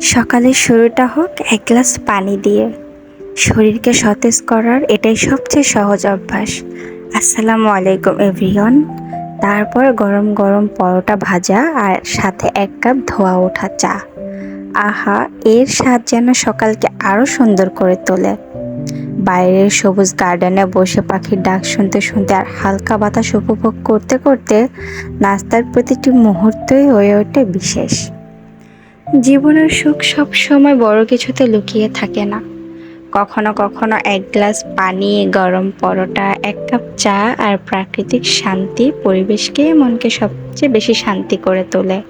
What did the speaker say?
সকালের শুরুটা হোক এক গ্লাস পানি দিয়ে। শরীরকে সতেজ করার এটাই সবচেয়ে সহজ অভ্যাস। আসসালামু আলাইকুম এভরিওয়ান। তারপর গরম গরম পরোটা ভাজা আর সাথে ১ কাপ ধোয়া ওঠা চা। আহা, এর স্বাদ যেন সকালকে আরও সুন্দর করে তোলে। বাইরের সবুজ গার্ডেনে বসে পাখির ডাক শুনতে শুনতে আর হালকা বাতাস উপভোগ করতে করতে নাস্তার প্রতিটি মুহূর্তই হয়ে ওঠে বিশেষ। জীবনের সুখ সব সময় বড় কিছুতে লুকিয়ে থাকে না। কখনো কখনো এক গ্লাস পানি, গরম পরোটা, ১ কাপ চা আর প্রাকৃতিক শান্তি পরিবেশকে মনকে সবচেয়ে বেশি শান্তি করে তোলে।